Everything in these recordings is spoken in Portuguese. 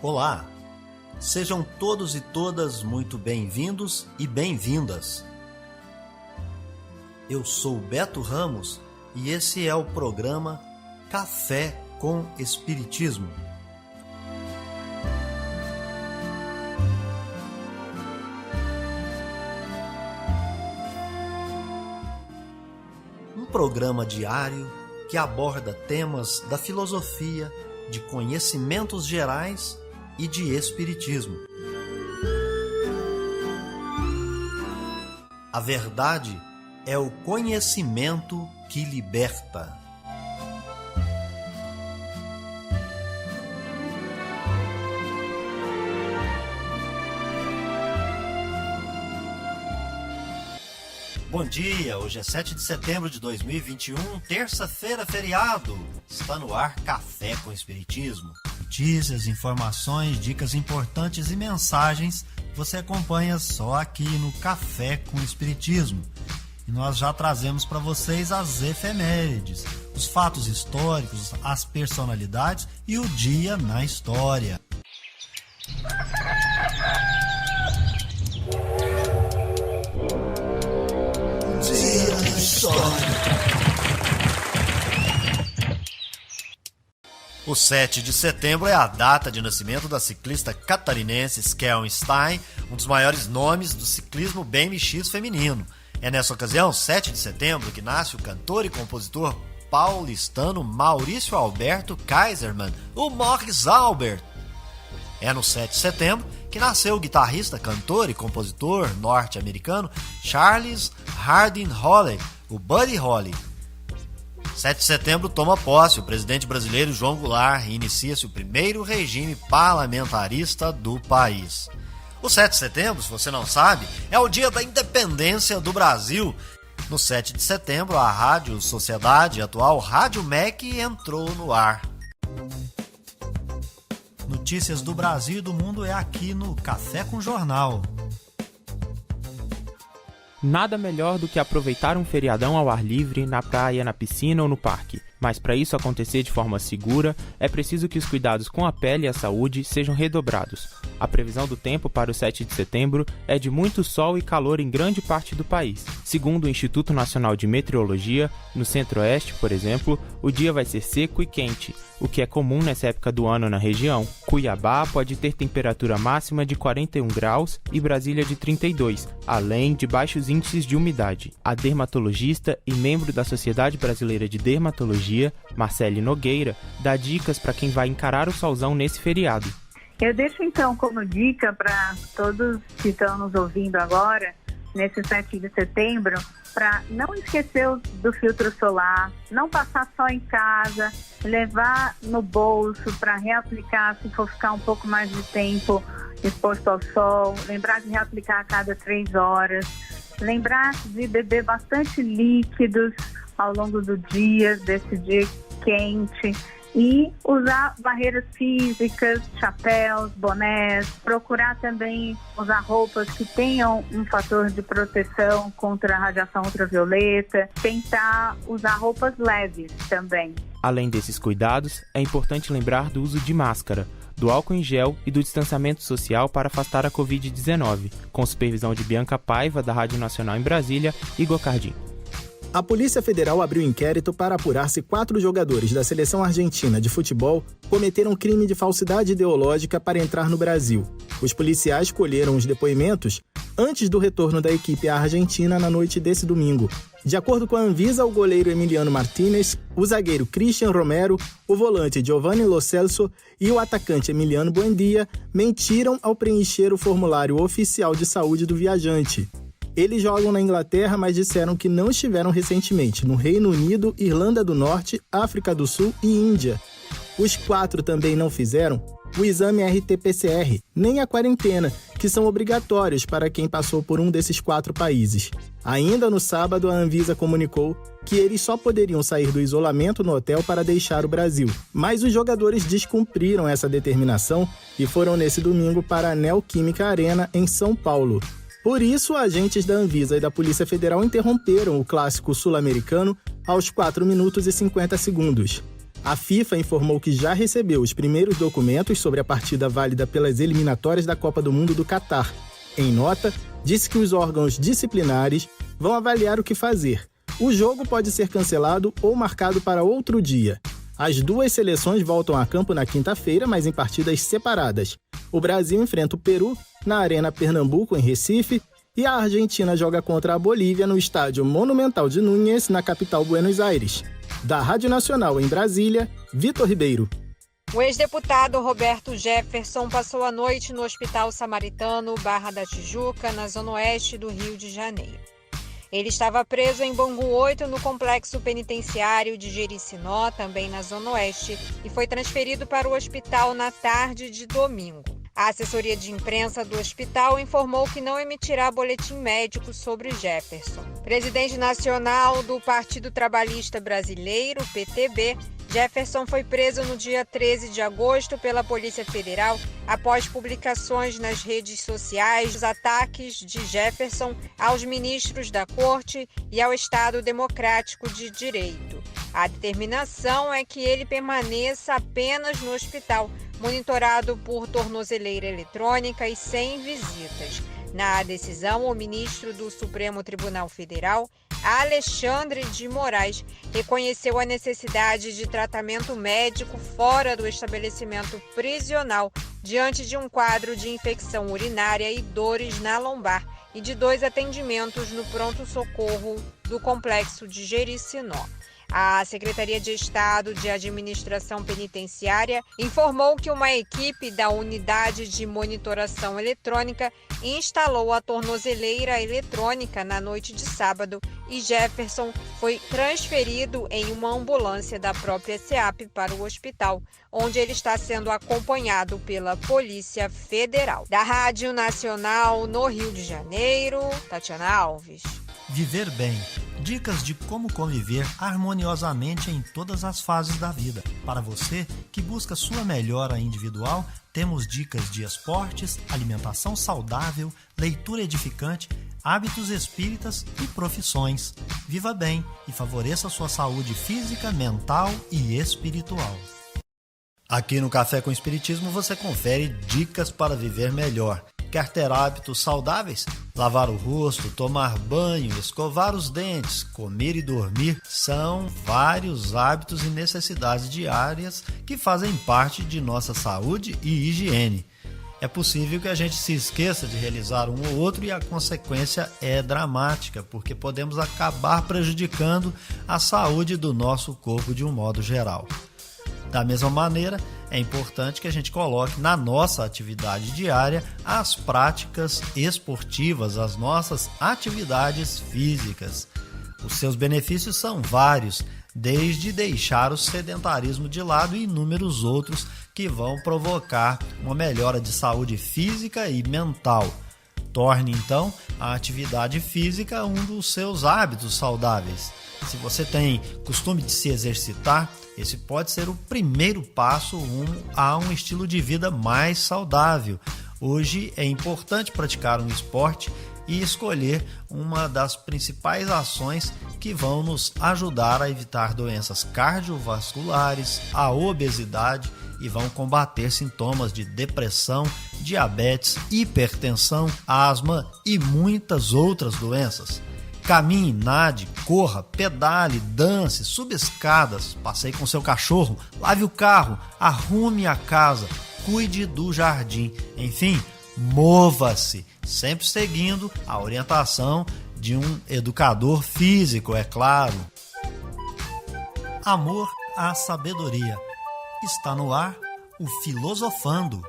Olá, sejam todos e todas muito bem-vindos e bem-vindas. Eu sou Beto Ramos e esse é o programa Café com Espiritismo. Um programa diário que aborda temas da filosofia, de conhecimentos gerais e de espiritismo. A verdade é o conhecimento que liberta. Bom dia, hoje é 7 de setembro de 2021, terça-feira, feriado. Está no ar Café com Espiritismo. Notícias, informações, dicas importantes e mensagens você acompanha só aqui no Café com Espiritismo. E nós já trazemos para vocês as efemérides, os fatos históricos, as personalidades e o dia na história. Dia na história. O 7 de setembro é a data de nascimento da ciclista catarinense Skeln Stein, um dos maiores nomes do ciclismo BMX feminino. É nessa ocasião, 7 de setembro, que nasce o cantor e compositor paulistano Maurício Alberto Kaiserman, o Morris Albert. É no 7 de setembro que nasceu o guitarrista, cantor e compositor norte-americano Charles Hardin Holly, o Buddy Holly. 7 de setembro toma posse o presidente brasileiro João Goulart e inicia-se o primeiro regime parlamentarista do país. O 7 de setembro, se você não sabe, é o dia da independência do Brasil. No 7 de setembro, a Rádio Sociedade, atual Rádio MEC, entrou no ar. Notícias do Brasil e do mundo é aqui no Café com Jornal. Nada melhor do que aproveitar um feriadão ao ar livre, na praia, na piscina ou no parque. Mas para isso acontecer de forma segura, é preciso que os cuidados com a pele e a saúde sejam redobrados. A previsão do tempo para o 7 de setembro é de muito sol e calor em grande parte do país. Segundo o Instituto Nacional de Meteorologia, no centro-oeste, por exemplo, o dia vai ser seco e quente, o que é comum nessa época do ano na região. Cuiabá pode ter temperatura máxima de 41 graus e Brasília de 32, além de baixos índices de umidade. A dermatologista e membro da Sociedade Brasileira de Dermatologia, Marcele Nogueira, dá dicas para quem vai encarar o solzão nesse feriado. Eu deixo então como dica para todos que estão nos ouvindo agora, nesse 7 de setembro, para não esquecer do filtro solar, não passar só em casa, levar no bolso para reaplicar se for ficar um pouco mais de tempo exposto ao sol, lembrar de reaplicar a cada 3 horas, lembrar de beber bastante líquidos ao longo do dia, desse dia quente, e usar barreiras físicas, chapéus, bonés, procurar também usar roupas que tenham um fator de proteção contra a radiação ultravioleta, tentar usar roupas leves também. Além desses cuidados, é importante lembrar do uso de máscara, do álcool em gel e do distanciamento social para afastar a Covid-19, com supervisão de Bianca Paiva, da Rádio Nacional em Brasília, e Gocardim. A Polícia Federal abriu inquérito para apurar se 4 jogadores da seleção argentina de futebol cometeram crime de falsidade ideológica para entrar no Brasil. Os policiais colheram os depoimentos antes do retorno da equipe à Argentina na noite desse domingo. De acordo com a Anvisa, o goleiro Emiliano Martínez, o zagueiro Christian Romero, o volante Giovanni Lo Celso e o atacante Emiliano Buendia mentiram ao preencher o formulário oficial de saúde do viajante. Eles jogam na Inglaterra, mas disseram que não estiveram recentemente no Reino Unido, Irlanda do Norte, África do Sul e Índia. Os 4 também não fizeram o exame RT-PCR, nem a quarentena, que são obrigatórios para quem passou por um desses 4 países. Ainda no sábado, a Anvisa comunicou que eles só poderiam sair do isolamento no hotel para deixar o Brasil. Mas os jogadores descumpriram essa determinação e foram nesse domingo para a Neoquímica Arena, em São Paulo. Por isso, agentes da Anvisa e da Polícia Federal interromperam o clássico sul-americano aos 4 minutos e 50 segundos. A FIFA informou que já recebeu os primeiros documentos sobre a partida válida pelas eliminatórias da Copa do Mundo do Catar. Em nota, disse que os órgãos disciplinares vão avaliar o que fazer. O jogo pode ser cancelado ou marcado para outro dia. As duas seleções voltam a campo na quinta-feira, mas em partidas separadas. O Brasil enfrenta o Peru na Arena Pernambuco, em Recife, e a Argentina joga contra a Bolívia no Estádio Monumental de Núñez, na capital Buenos Aires. Da Rádio Nacional em Brasília, Vitor Ribeiro. O ex-deputado Roberto Jefferson passou a noite no Hospital Samaritano, Barra da Tijuca, na zona oeste do Rio de Janeiro. Ele estava preso em Bangu 8, no complexo penitenciário de Jericinó, também na zona oeste, e foi transferido para o hospital na tarde de domingo. A assessoria de imprensa do hospital informou que não emitirá boletim médico sobre Jefferson. Presidente nacional do Partido Trabalhista Brasileiro, PTB, Jefferson foi preso no dia 13 de agosto pela Polícia Federal após publicações nas redes sociais dos ataques de Jefferson aos ministros da Corte e ao Estado Democrático de Direito. A determinação é que ele permaneça apenas no hospital, monitorado por tornozeleira eletrônica e sem visitas. Na decisão, o ministro do Supremo Tribunal Federal, Alexandre de Moraes, reconheceu a necessidade de tratamento médico fora do estabelecimento prisional diante de um quadro de infecção urinária e dores na lombar e de 2 atendimentos no pronto-socorro do complexo de Jericinó. A Secretaria de Estado de Administração Penitenciária informou que uma equipe da Unidade de Monitoração Eletrônica instalou a tornozeleira eletrônica na noite de sábado e Jefferson foi transferido em uma ambulância da própria SEAP para o hospital, onde ele está sendo acompanhado pela Polícia Federal. Da Rádio Nacional no Rio de Janeiro, Tatiana Alves. Viver bem. Dicas de como conviver harmoniosamente em todas as fases da vida. Para você que busca sua melhora individual, temos dicas de esportes, alimentação saudável, leitura edificante, hábitos espíritas e profissões. Viva bem e favoreça sua saúde física, mental e espiritual. Aqui no Café com Espiritismo você confere dicas para viver melhor. Quer ter hábitos saudáveis? Lavar o rosto, tomar banho, escovar os dentes, comer e dormir são vários hábitos e necessidades diárias que fazem parte de nossa saúde e higiene. É possível que a gente se esqueça de realizar um ou outro e a consequência é dramática, porque podemos acabar prejudicando a saúde do nosso corpo de um modo geral. Da mesma maneira, é importante que a gente coloque na nossa atividade diária as práticas esportivas, as nossas atividades físicas. Os seus benefícios são vários, desde deixar o sedentarismo de lado e inúmeros outros que vão provocar uma melhora de saúde física e mental. Torne, então, a atividade física um dos seus hábitos saudáveis. Se você tem costume de se exercitar, esse pode ser o primeiro passo rumo a um estilo de vida mais saudável. Hoje é importante praticar um esporte e escolher uma das principais ações que vão nos ajudar a evitar doenças cardiovasculares, a obesidade e vão combater sintomas de depressão, diabetes, hipertensão, asma e muitas outras doenças. Caminhe, nade, corra, pedale, dance, suba escadas, passeie com seu cachorro, lave o carro, arrume a casa, cuide do jardim, enfim, mova-se, sempre seguindo a orientação de um educador físico, é claro. Amor à sabedoria. Está no ar o Filosofando.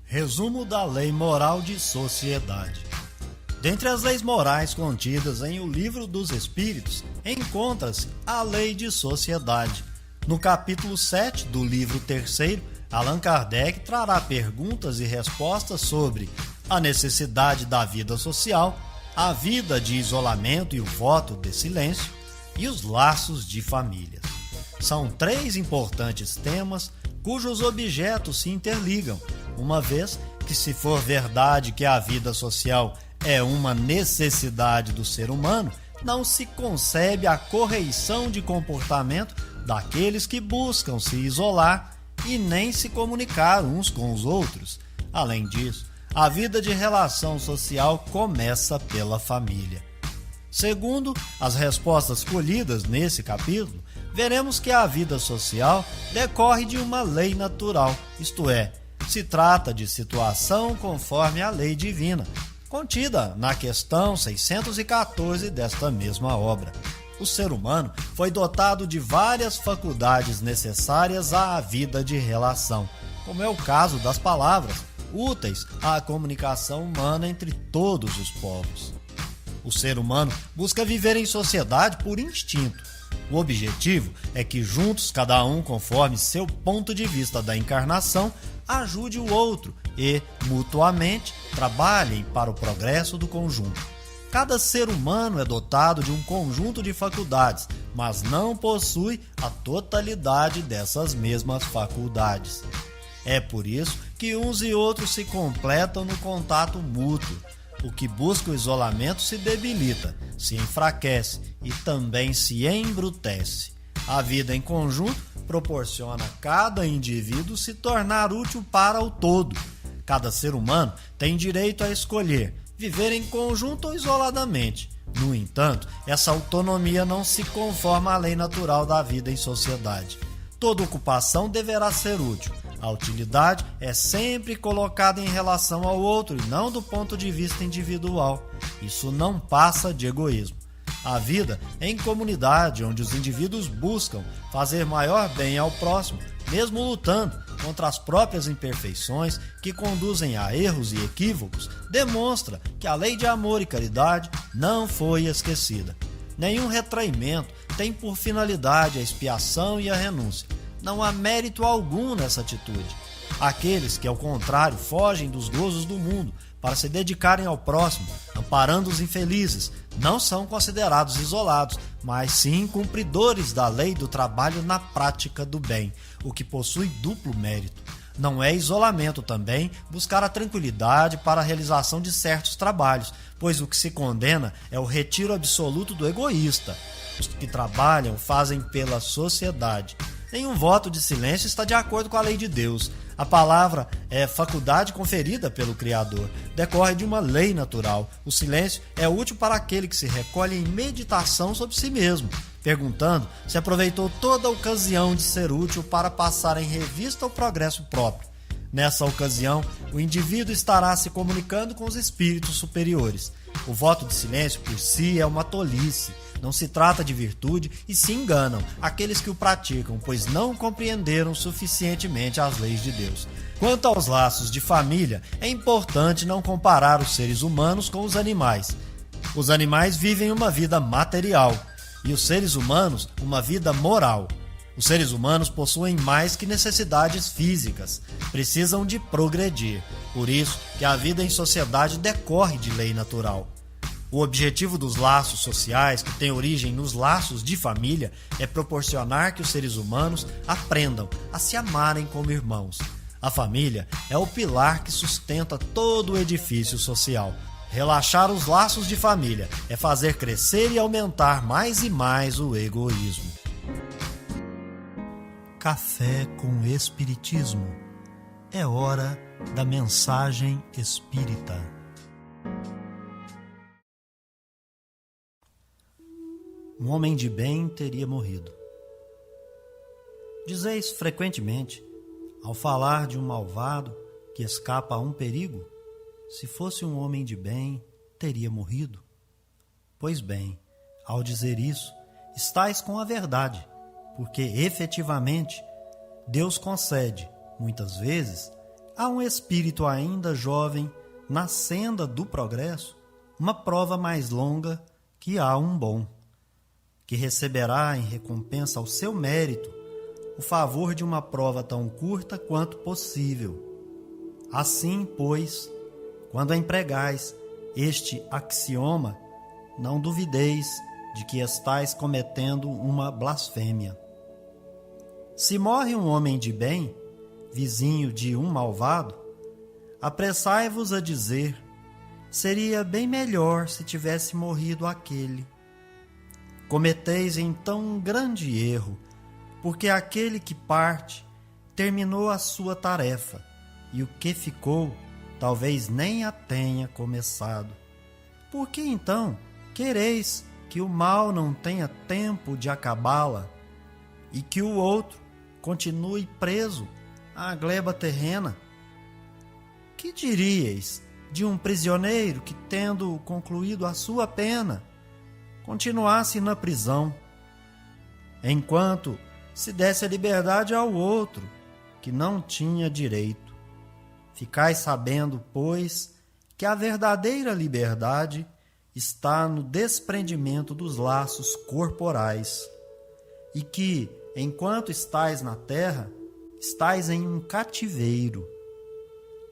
Resumo da Lei Moral de Sociedade. Dentre as leis morais contidas em O Livro dos Espíritos, encontra-se a Lei de Sociedade. No capítulo 7 do livro 3º, Allan Kardec trará perguntas e respostas sobre a necessidade da vida social, a vida de isolamento e o voto de silêncio, e os laços de família. São 3 importantes temas cujos objetos se interligam, uma vez que, se for verdade que a vida social é uma necessidade do ser humano, não se concebe a correição de comportamento daqueles que buscam se isolar e nem se comunicar uns com os outros. Além disso, a vida de relação social começa pela família. Segundo as respostas colhidas nesse capítulo, veremos que a vida social decorre de uma lei natural, isto é, se trata de situação conforme a lei divina, contida na questão 614 desta mesma obra. O ser humano foi dotado de várias faculdades necessárias à vida de relação, como é o caso das palavras, úteis à comunicação humana entre todos os povos. O ser humano busca viver em sociedade por instinto. O objetivo é que juntos, cada um conforme seu ponto de vista da encarnação, ajude o outro e, mutuamente, trabalhem para o progresso do conjunto. Cada ser humano é dotado de um conjunto de faculdades, mas não possui a totalidade dessas mesmas faculdades. É por isso que uns e outros se completam no contato mútuo. O que busca o isolamento se debilita, se enfraquece e também se embrutece. A vida em conjunto proporciona a cada indivíduo se tornar útil para o todo. Cada ser humano tem direito a escolher viver em conjunto ou isoladamente. No entanto, essa autonomia não se conforma à lei natural da vida em sociedade. Toda ocupação deverá ser útil. A utilidade é sempre colocada em relação ao outro e não do ponto de vista individual. Isso não passa de egoísmo. A vida é em comunidade, onde os indivíduos buscam fazer maior bem ao próximo, mesmo lutando contra as próprias imperfeições que conduzem a erros e equívocos, demonstra que a lei de amor e caridade não foi esquecida. Nenhum retraimento tem por finalidade a expiação e a renúncia. Não há mérito algum nessa atitude. Aqueles que, ao contrário, fogem dos gozos do mundo para se dedicarem ao próximo, amparando os infelizes, não são considerados isolados, mas sim cumpridores da lei do trabalho na prática do bem, o que possui duplo mérito. Não é isolamento também buscar a tranquilidade para a realização de certos trabalhos, pois o que se condena é o retiro absoluto do egoísta. Os que trabalham fazem pela sociedade. Nenhum voto de silêncio está de acordo com a lei de Deus. A palavra é faculdade conferida pelo Criador. Decorre de uma lei natural. O silêncio é útil para aquele que se recolhe em meditação sobre si mesmo, perguntando se aproveitou toda a ocasião de ser útil para passar em revista o progresso próprio. Nessa ocasião, o indivíduo estará se comunicando com os espíritos superiores. O voto de silêncio por si é uma tolice. Não se trata de virtude e se enganam aqueles que o praticam, pois não compreenderam suficientemente as leis de Deus. Quanto aos laços de família, é importante não comparar os seres humanos com os animais. Os animais vivem uma vida material e os seres humanos uma vida moral. Os seres humanos possuem mais que necessidades físicas, precisam de progredir. Por isso que a vida em sociedade decorre de lei natural. O objetivo dos laços sociais, que tem origem nos laços de família, é proporcionar que os seres humanos aprendam a se amarem como irmãos. A família é o pilar que sustenta todo o edifício social. Relaxar os laços de família é fazer crescer e aumentar mais e mais o egoísmo. Café com Espiritismo. É hora da mensagem espírita. Um homem de bem teria morrido. Dizeis frequentemente, ao falar de um malvado que escapa a um perigo, se fosse um homem de bem, teria morrido? Pois bem, ao dizer isso, estais com a verdade, porque efetivamente Deus concede, muitas vezes, a um espírito ainda jovem, na senda do progresso, uma prova mais longa que a um bom, que receberá em recompensa ao seu mérito o favor de uma prova tão curta quanto possível. Assim, pois, quando empregais este axioma, não duvideis de que estais cometendo uma blasfêmia. Se morre um homem de bem, vizinho de um malvado, apressai-vos a dizer: seria bem melhor se tivesse morrido aquele. cometeis então um grande erro, porque aquele que parte terminou a sua tarefa, e o que ficou talvez nem a tenha começado. Por que então quereis que o mal não tenha tempo de acabá-la, e que o outro continue preso à gleba terrena? Que diríeis de um prisioneiro que, tendo concluído a sua pena, continuasse na prisão, enquanto se desse a liberdade ao outro, que não tinha direito? Ficais sabendo, pois, que a verdadeira liberdade está no desprendimento dos laços corporais, e que, enquanto estais na terra, estais em um cativeiro.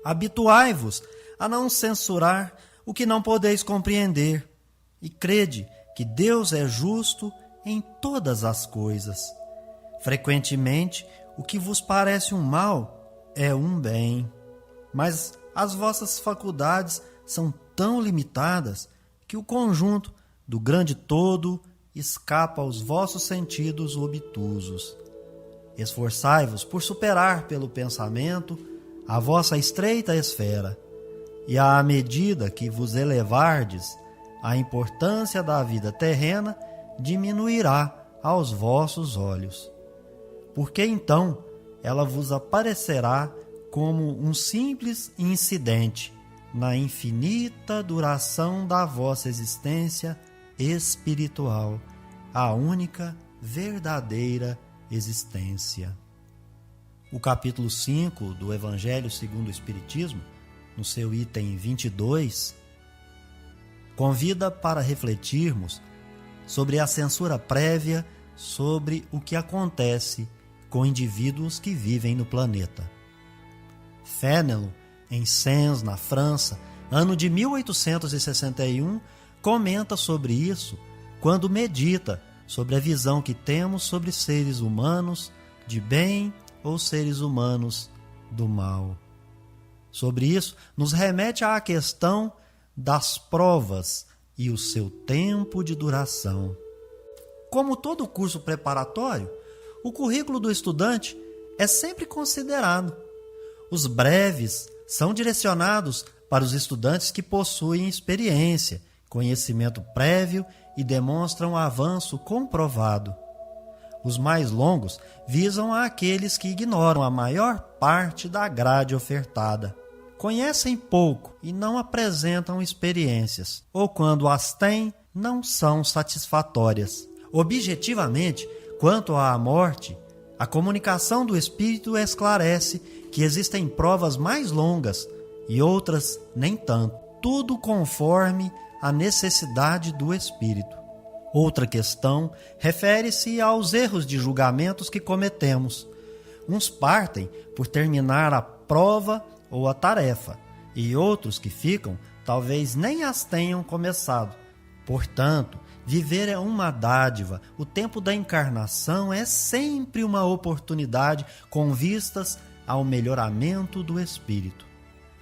Habituai-vos a não censurar o que não podeis compreender, e crede que Deus é justo em todas as coisas. Frequentemente, o que vos parece um mal é um bem, mas as vossas faculdades são tão limitadas que o conjunto do grande todo escapa aos vossos sentidos obtusos. Esforçai-vos por superar pelo pensamento a vossa estreita esfera, e à medida que vos elevardes, a importância da vida terrena diminuirá aos vossos olhos. Porque então ela vos aparecerá como um simples incidente na infinita duração da vossa existência espiritual, a única verdadeira existência. O capítulo 5 do Evangelho segundo o Espiritismo, no seu item 22, convida para refletirmos sobre a censura prévia sobre o que acontece com indivíduos que vivem no planeta. Fénelon, em Sens, na França, ano de 1861, comenta sobre isso quando medita sobre a visão que temos sobre seres humanos de bem ou seres humanos do mal. Sobre isso, nos remete à questão das provas e o seu tempo de duração. Como todo curso preparatório, o currículo do estudante é sempre considerado. Os breves são direcionados para os estudantes que possuem experiência, conhecimento prévio e demonstram avanço comprovado. Os mais longos visam àqueles que ignoram a maior parte da grade ofertada, conhecem pouco e não apresentam experiências, ou quando as têm, não são satisfatórias. Objetivamente, quanto à morte, a comunicação do Espírito esclarece que existem provas mais longas e outras nem tanto, tudo conforme a necessidade do Espírito. Outra questão refere-se aos erros de julgamentos que cometemos. Uns partem por terminar a prova ou a tarefa, e outros que ficam talvez nem as tenham começado. Portanto, viver é uma dádiva. O tempo da encarnação é sempre uma oportunidade com vistas ao melhoramento do espírito.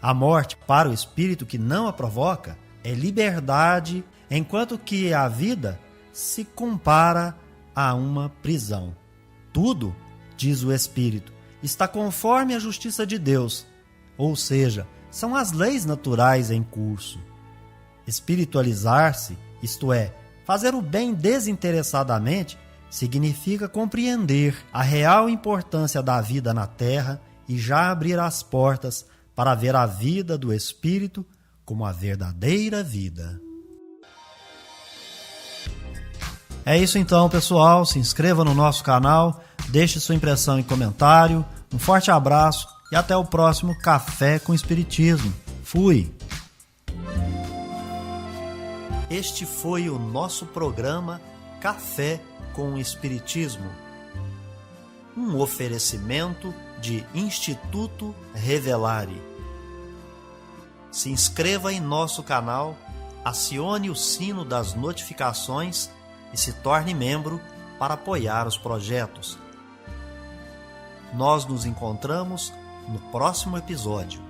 A morte, para o espírito que não a provoca, é liberdade, enquanto que a vida se compara a uma prisão. Tudo, diz o espírito, está conforme a justiça de Deus, ou seja, são as leis naturais em curso. Espiritualizar-se, isto é, fazer o bem desinteressadamente, significa compreender a real importância da vida na Terra e já abrir as portas para ver a vida do Espírito como a verdadeira vida. É isso então, pessoal. Se inscreva no nosso canal, deixe sua impressão e comentário. Um forte abraço e até o próximo Café com Espiritismo. Fui! Este foi o nosso programa Café com Espiritismo. Um oferecimento de Instituto Revelare. Se inscreva em nosso canal, acione o sino das notificações e se torne membro para apoiar os projetos. Nós nos encontramos no próximo episódio.